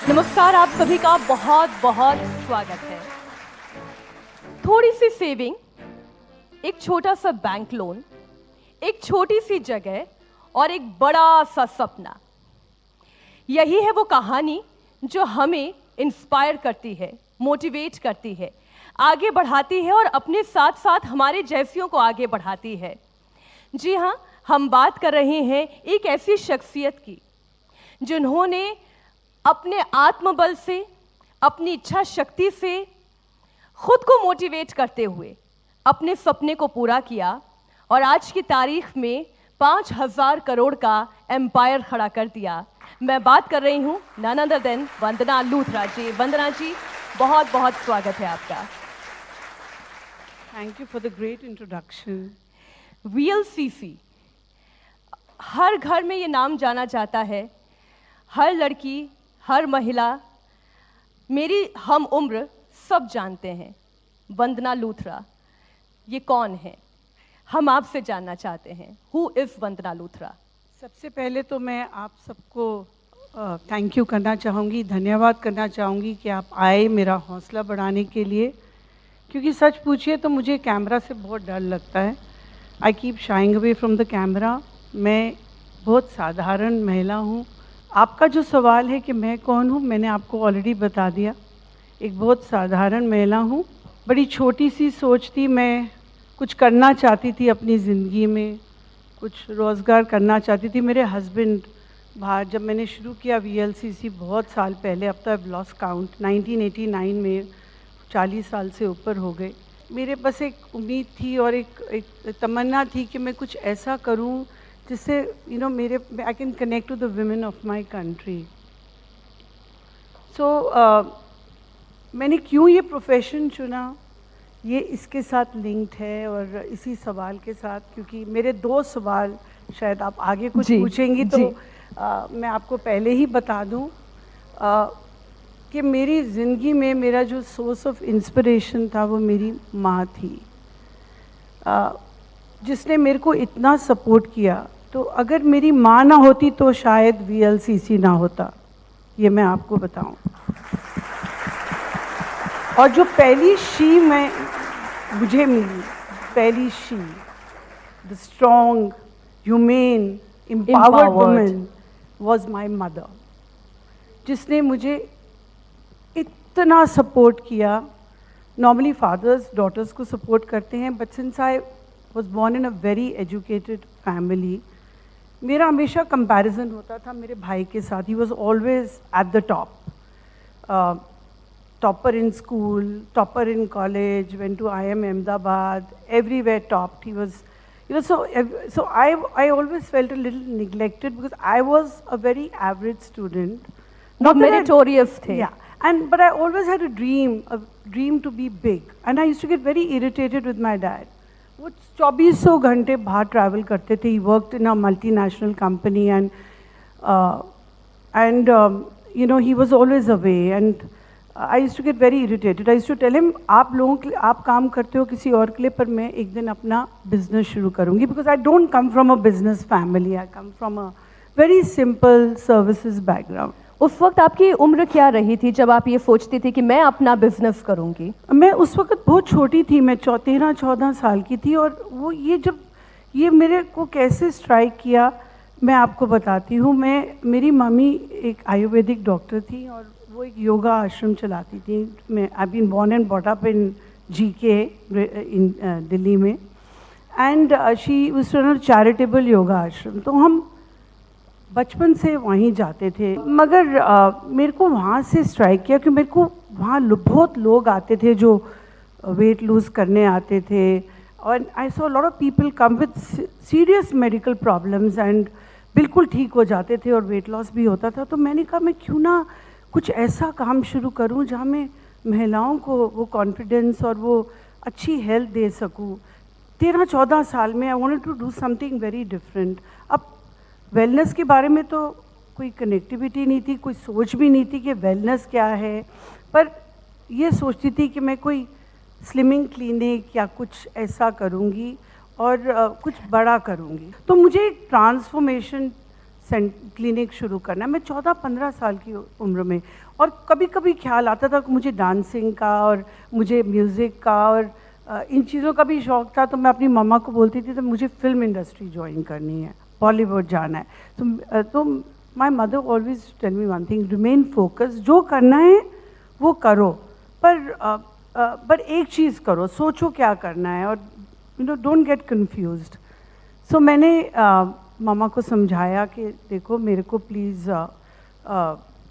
नमस्कार, आप सभी का बहुत बहुत स्वागत है। थोड़ी सी सेविंग, एक छोटा सा बैंक लोन, एक छोटी सी जगह और एक बड़ा सा सपना, यही है वो कहानी जो हमें इंस्पायर करती है, मोटिवेट करती है, आगे बढ़ाती है और अपने साथ साथ हमारे जैसियों को आगे बढ़ाती है। जी हाँ, हम बात कर रहे हैं एक ऐसी शख्सियत की जिन्होंने अपने आत्मबल से, अपनी इच्छा शक्ति से खुद को मोटिवेट करते हुए अपने सपने को पूरा किया और आज की तारीख में 5,000 करोड़ का एम्पायर खड़ा कर दिया। मैं बात कर रही हूं नन अदर देन वंदना लूथरा जी। वंदना जी, बहुत बहुत स्वागत है आपका। Thank you for the great introduction. VLCC हर घर में ये नाम जाना जाता है। हर लड़की, हर महिला, मेरी हम उम्र सब जानते हैं वंदना लूथरा। ये कौन है, हम आपसे जानना चाहते हैं। हु इज वंदना लूथरा? सबसे पहले तो मैं आप सबको थैंक यू करना चाहूँगी, धन्यवाद करना चाहूँगी कि आप आए मेरा हौसला बढ़ाने के लिए। क्योंकि सच पूछिए तो मुझे कैमरा से बहुत डर लगता है। I keep sharing away from the camera. मैं बहुत साधारण महिला हूँ। आपका जो सवाल है कि मैं कौन हूँ, मैंने आपको ऑलरेडी बता दिया। एक बहुत साधारण महिला हूँ। बड़ी छोटी सी सोच थी, मैं कुछ करना चाहती थी अपनी ज़िंदगी में, कुछ रोज़गार करना चाहती थी। मेरे हस्बैंड बाहर, जब मैंने शुरू किया VLCC बहुत साल पहले, अब तो आई लॉस्ट काउंट, 1989 में, 40 साल से ऊपर हो गए। मेरे बस एक उम्मीद थी और एक तमन्ना थी कि मैं कुछ ऐसा करूं जिससे मेरे I can connect to the women of my country. So मैंने क्यों ये प्रोफेशन चुना, ये इसके साथ लिंक्ड है और इसी सवाल के साथ, क्योंकि मेरे 2 सवाल शायद आप आगे कुछ पूछेंगी तो मैं आपको पहले ही बता दूं कि मेरी ज़िंदगी में मेरा जो सोर्स ऑफ इंस्पिरेशन था वो मेरी माँ थी, जिसने मेरे को इतना सपोर्ट किया। तो अगर मेरी माँ ना होती तो शायद VLCC ना होता, ये मैं आपको बताऊं। और जो पहली शी मुझे मिली, पहली she, the strong, humane, empowered woman was my mother, जिसने मुझे इतना सपोर्ट किया। नॉर्मली फादर्स डॉटर्स को सपोर्ट करते हैं, but since I was born in a very educated family, मेरा हमेशा कंपैरिजन होता था मेरे भाई के साथ। He was always at the top, topper in school, topper in college, went to IIM Ahmedabad, everywhere topped. He was, so I always felt a little neglected because I was a very average student. Not meritorious थे. Yeah, but I always had a dream to be big, and I used to get very irritated with my dad. वो 2400 घंटे बाहर travel करते थे. He worked in a multinational company, and he was always away, and I used to get very irritated. I used to tell him, आप लोगों के लिए आप काम करते हो किसी और के लिए, पर मैं एक दिन अपना बिजनेस शुरू करूँगी, because I don't come from a business family. I come from a very simple services background. उस वक्त आपकी उम्र क्या रही थी जब आप ये सोचती थी कि मैं अपना बिजनेस करूँगी? मैं उस वक्त बहुत छोटी थी, मैं 13-14 साल की थी। और वो जब ये मेरे को कैसे स्ट्राइक किया मैं आपको बताती हूँ। मेरी मम्मी एक आयुर्वेदिक डॉक्टर थी और वो एक योगा आश्रम चलाती थी। मैं I been born and bought up in GK in Delhi में, and she was run a charitable yoga ashram. तो हम बचपन से वहीं जाते थे, मगर मेरे को वहाँ से स्ट्राइक किया कि मेरे को वहाँ बहुत लोग आते थे जो वेट लूज़ करने आते थे, और I saw lot of people come with serious medical problems and बिल्कुल ठीक हो जाते थे और वेट लॉस भी होता था। तो मैंने कहा मैं क्यों ना कुछ ऐसा काम शुरू करूं जहां मैं महिलाओं को वो कॉन्फिडेंस और वो अच्छी हेल्थ दे सकूं। 13-14 साल में I wanted to do something very different. अब वेलनेस के बारे में तो कोई कनेक्टिविटी नहीं थी, कोई सोच भी नहीं थी कि वेलनेस क्या है, पर ये सोचती थी कि मैं कोई स्लिमिंग क्लिनिक या कुछ ऐसा करूँगी और कुछ बड़ा करूँगी। तो मुझे एक ट्रांसफॉर्मेशन क्लिनिक शुरू करना है। मैं 14-15 साल की उम्र में, और कभी कभी ख्याल आता था कि मुझे डांसिंग का और मुझे म्यूज़िक का और इन चीज़ों का भी शौक़ था। तो मैं अपनी मम्मा को बोलती थी तो मुझे फ़िल्म इंडस्ट्री ज्वाइन करनी है, बॉलीवुड जाना है। तो my mother always tell me one thing, remain focus, जो करना है वो करो, पर एक चीज़ करो, सोचो क्या करना है, और डोंट गेट कन्फ्यूज्ड। सो मैंने मामा को समझाया कि देखो मेरे को प्लीज़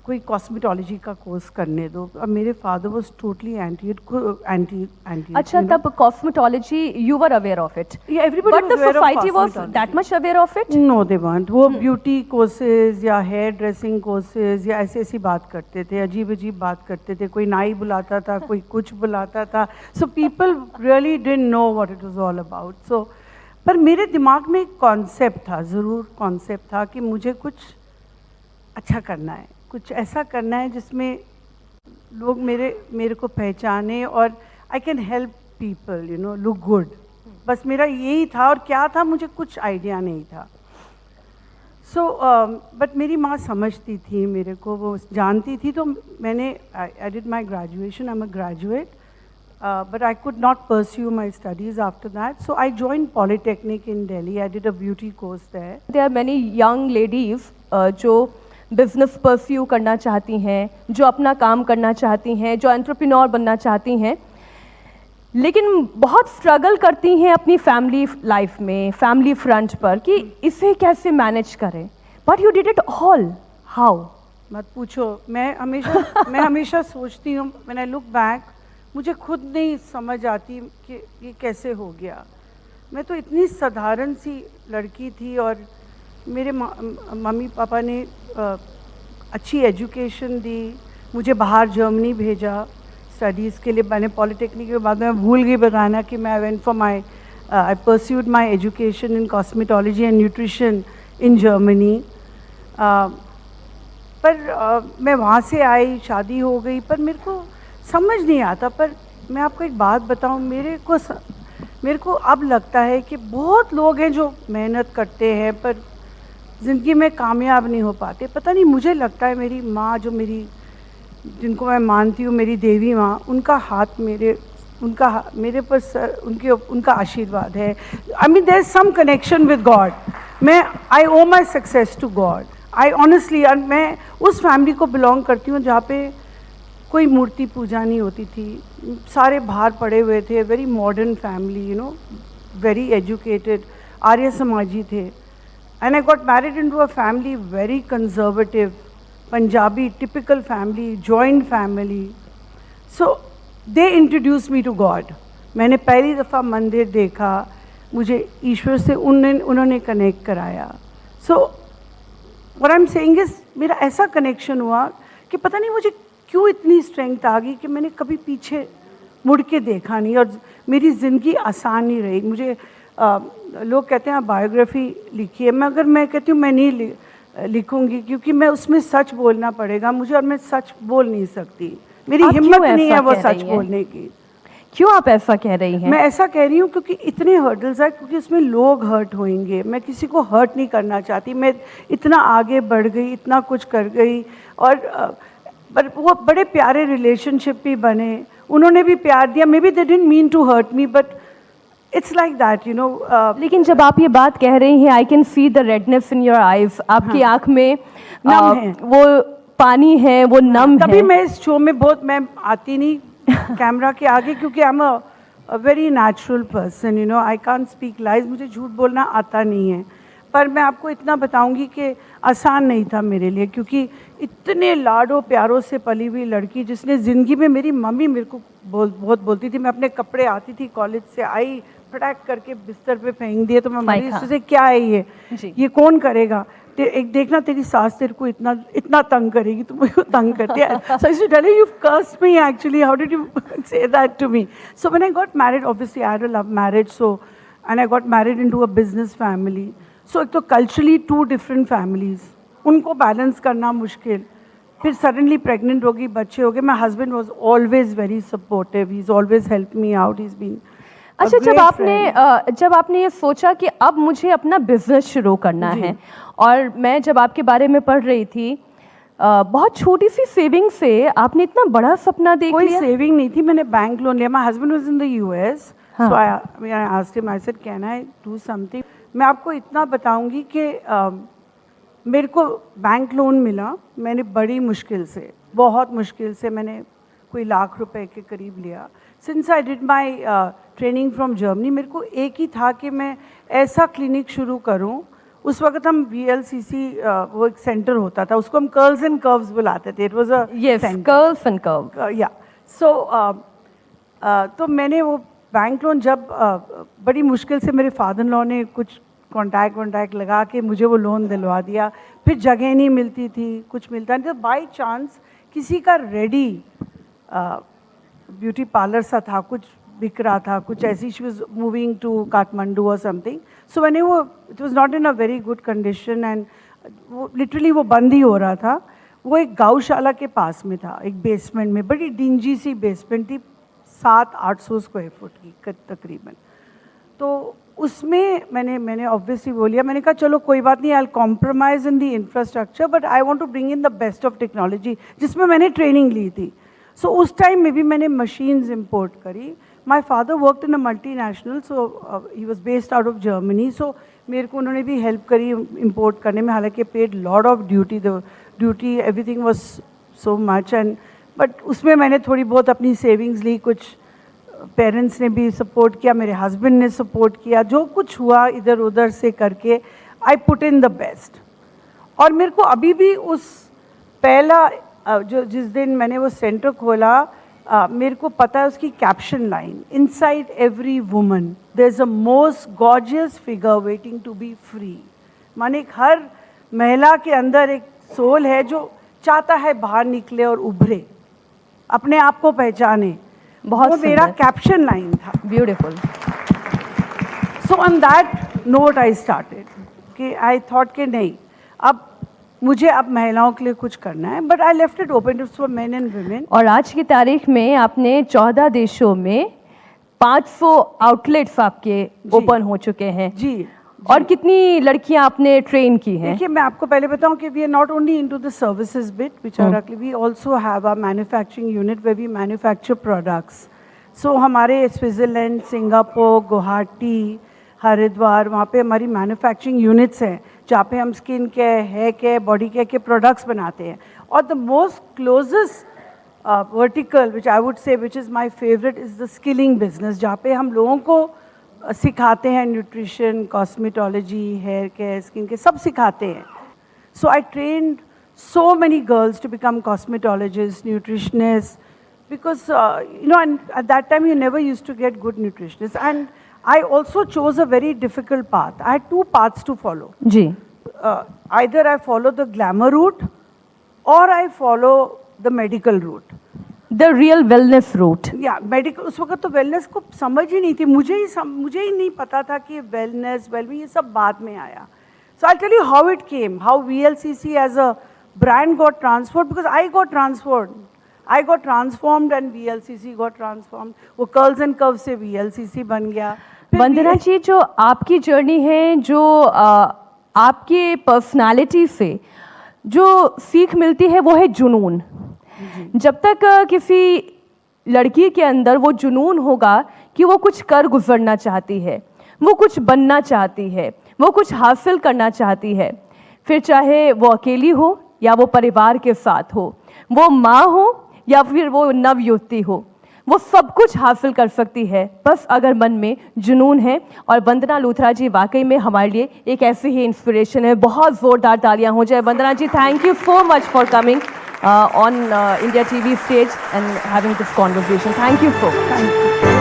कोई कॉस्मेटोलॉजी का कोर्स करने दो। अब मेरे फादर वाज टोटली एंटी। अच्छा, तब cosmetology you were aware of it, everybody but the society was that much aware of it? No they want. वो ब्यूटी कोर्सेज या हेयर ड्रेसिंग कोर्सेज या ऐसी बात करते थे, अजीब अजीब बात करते थे। कोई नाई बुलाता था, कोई कुछ बुलाता था। So people really didn't know what it was all about. So पर मेरे दिमाग में एक कॉन्सेप्ट था, ज़रूर कॉन्सेप्ट था कि मुझे कुछ अच्छा करना है, कुछ ऐसा करना है जिसमें लोग मेरे को पहचाने और I can help people, look good. बस मेरा यही था, और क्या था मुझे कुछ आइडिया नहीं था। सो बट मेरी माँ समझती थी मेरे को, वो जानती थी। तो मैंने I did my graduation, I am a graduate, but I could not pursue my studies after that. So I joined Polytechnic in Delhi. I did a beauty course there. There are many young ladies जो business pursue करना चाहती हैं, जो अपना काम करना चाहती हैं, जो एंटरप्रेन्योर बनना चाहती हैं, लेकिन बहुत स्ट्रगल करती हैं अपनी फैमिली लाइफ में, फैमिली फ्रंट पर, कि इसे कैसे मैनेज करें। But you did it all, how? मत पूछो। मैं हमेशा सोचती हूँ, व्हेन आई लुक बैक, मुझे खुद नहीं समझ आती कि ये कैसे हो गया। मैं तो इतनी साधारण सी लड़की थी, और मेरे मम्मी पापा ने अच्छी एजुकेशन दी, मुझे बाहर जर्मनी भेजा स्टडीज़ के लिए। मैंने पॉलिटेक्निक के बाद में भूल गई बताना कि मैं went for I pursued my education in cosmetology and nutrition in Germany. मैं वहाँ से आई, शादी हो गई, पर मेरे को समझ नहीं आता। पर मैं आपको एक बात बताऊं, मेरे को अब लगता है कि बहुत लोग हैं जो मेहनत करते हैं पर ज़िंदगी में कामयाब नहीं हो पाते। पता नहीं, मुझे लगता है मेरी माँ, जो जिनको मैं मानती हूँ, मेरी देवी माँ, उनका हाथ मेरे पर उनका आशीर्वाद है। I mean there is some connection with God. I owe my success to God. I honestly, मैं उस फैमिली को बिलोंग करती हूँ जहाँ पे कोई मूर्ति पूजा नहीं होती थी, सारे बाहर पड़े हुए थे। Very modern family, very educated, Arya समाजी थे। And I got married into a family very conservative, Punjabi typical family, joint family. So they introduce me to God. मैंने पहली दफ़ा मंदिर देखा, मुझे ईश्वर से उन्होंने कनेक्ट कराया। So what I am saying is, मेरा ऐसा कनेक्शन हुआ कि पता नहीं मुझे क्यों इतनी स्ट्रेंथ आ गई कि मैंने कभी पीछे मुड़ के देखा नहीं, और मेरी ज़िंदगी आसान नहीं रही। मुझे लोग कहते हैं आप बायोग्राफी लिखिए, मैं कहती हूँ मैं नहीं लिखूंगी, क्योंकि मैं उसमें सच बोलना पड़ेगा मुझे, और मैं सच बोल नहीं सकती। मेरी हिम्मत नहीं है वो सच बोलने की। क्यों आप ऐसा कह रही हैं? मैं ऐसा कह रही हूँ क्योंकि इतने हर्डल्स है, क्योंकि उसमें लोग हर्ट होंगे। मैं किसी को हर्ट नहीं करना चाहती। मैं इतना आगे बढ़ गई, इतना कुछ कर गई, और पर वो बड़े प्यारे रिलेशनशिप भी बने, उन्होंने भी प्यार दिया। Maybe they didn't mean to hurt me, but it's like that, लेकिन जब आप ये बात कह रही हैं, I can see the redness in your eyes. आपकी आंख में वो पानी है, वो नम है। तभी मैं इस शो में मैं आती नहीं कैमरा के आगे, क्योंकि I am a very natural person, I can't speak lies. मुझे झूठ बोलना आता नहीं है। पर मैं आपको इतना बताऊंगी कि आसान नहीं था मेरे लिए, क्योंकि इतने लाडों प्यारों से पली हुई लड़की, जिसने ज़िंदगी में, मेरी मम्मी मेरे को बहुत बोलती थी। मैं अपने कपड़े आती थी कॉलेज से, आई फटाक करके बिस्तर पे फेंक दिए, तो मैं मरी इससे क्या है ये कौन करेगा? एक देखना तेरी सास तेरे को इतना तंग करेगी, तुम मुझे तंग करती है। So I used to tell her, you've cursed me actually, how did you say that to me? So when I got married, obviously I had a love marriage, and I got married into a business family. So एक तो culturally two different families, उनको balance करना मुश्किल। फिर suddenly pregnant होगी, बच्चे हो गए। My husband was always very supportive, he is always help me out, he is been अच्छा, great friend. जब आपने ये सोचा कि अब मुझे अपना बिजनेस शुरू करना जी। है, और मैं जब आपके बारे में पढ़ रही थी, बहुत छोटी सी सेविंग से आपने इतना बड़ा सपना देख कोई लिया। सेविंग नहीं थी, मैंने बैंक लोन लिया. My husband was in the US, हाँ. So I asked him, I said can I do something. मैं आपको इतना बताऊंगी कि मेरे को बैंक लोन मिला. मैंने बड़ी मुश्किल से, बहुत मुश्किल से मैंने कोई लाख रुपए के करीब लिया. Since I did my training from Germany, मेरे को एक ही था कि मैं ऐसा क्लिनिक शुरू करूं. उस वक्त हम VLCC वो एक सेंटर होता था, उसको हम कर्ल्स एंड कर्व्स बुलाते थे. It was a yes, curves and curve. या सो तो मैंने वो बैंक लोन जब बड़ी मुश्किल से मेरे फादर लॉ ने कुछ कॉन्टैक्ट लगा के मुझे वो लोन दिलवा दिया. फिर जगह नहीं मिलती थी, कुछ मिलता नहीं. तो बाई चांस किसी का रेडी ब्यूटी पार्लर सा था, कुछ बिक रहा था, कुछ ऐसी. She was moving to Kathmandu और समथिंग. सो मैंने वो, it was not in a very good condition and वो लिटरली वो बंद ही हो रहा था. वो एक गौशाला के पास में था, एक बेसमेंट में, बड़ी डिंजी सी बेसमेंट थी, 700-800 स्क्वायर फुट की तकरीबन. तो उसमें मैंने ऑब्वियसली बोलिया, मैंने कहा चलो कोई बात नहीं, I compromise in the infrastructure but I want to bring in the best of technology, जिसमें मैंने ट्रेनिंग ली थी. सो उस टाइम में भी मैंने मशीन्स इंपोर्ट करी. My father worked in a multinational, so he was based out of Germany. So मेरे को उन्होंने भी हेल्प करी इंपोर्ट करने में. हालांकि paid lot of duty, the duty everything was so much and but उसमें मैंने थोड़ी बहुत अपनी सेविंग्स ली. कुछ पेरेंट्स ने भी सपोर्ट किया, मेरे हस्बैंड ने सपोर्ट किया. जो कुछ हुआ इधर उधर से करके I put in the best. और मेरे को अभी भी उस पहला जो जिस दिन मैंने वो सेंटर खोला, मेरे को पता है उसकी caption line, inside every woman there is a most gorgeous figure waiting to be free. माने हर महिला के अंदर एक सोल है जो चाहता है बाहर निकले और उभरे, अपने आप को पहचाने. बहुत वो मेरा कैप्शन लाइन था. Beautiful. So on that note I started कि आई थॉट कि नहीं, अब मुझे अब महिलाओं के लिए कुछ करना है. But I left it open for main and women. और आज की तारीख में आपने 14 देशों में 500 आउटलेट्स आपके ओपन हो चुके हैं. जी. और कितनी लड़कियां आपने ट्रेन की हैं? देखिए, मैं आपको पहले बताऊं कि we are not only into the services bit which are we also have a manufacturing unit where we manufacture products. So हमारे स्विट्जरलैंड, सिंगापुर, गुवाहाटी, हरिद्वार, वहाँ पे हमारी मैन्युफैक्चरिंग यूनिट्स हैं जहाँ पे हम skin care, hair care, body care के products बनाते हैं. और the most closest vertical which I would say which is my favourite is the skilling business, जहाँ पे हम लोगों को सिखाते हैं nutrition, cosmetology, hair care, skin care, सब सिखाते हैं. So I trained so many girls to become cosmetologists, nutritionists, because and at that time you never used to get good nutritionists. And I also chose a very difficult path. I had two paths to follow. जी. Either I follow the glamour route or I follow the medical route. The real wellness route. या medical, उस वक्त तो wellness को समझ ही नहीं थी. मुझे ही नहीं पता था कि वेलनेस, वेलबींग ये सब बाद में आया. So I'll tell you how it came, how VLCC as a brand got transformed, because I got transformed. I got transformed and VLCC got transformed. वो कर्ल्स एंड कर्व से VLCC बन गया. वंदना जी, जो आपकी जर्नी है, जो आपके पर्सनालिटी से जो सीख मिलती है वो है जुनून. जब तक किसी लड़की के अंदर वो जुनून होगा कि वो कुछ कर गुजरना चाहती है, वो कुछ बनना चाहती है, वो कुछ हासिल करना चाहती है, फिर चाहे वो अकेली हो या वो परिवार के साथ हो, वो माँ हो या फिर वो नवयुवती हो, वो सब कुछ हासिल कर सकती है, बस अगर मन में जुनून है. और वंदना लूथरा जी वाकई में हमारे लिए एक ऐसी ही इंस्पिरेशन है. बहुत ज़ोरदार तालियां हो जाए. Vandana ji, thank you so much for coming on India TV stage and having this conversation. Thank you so much. Thank you.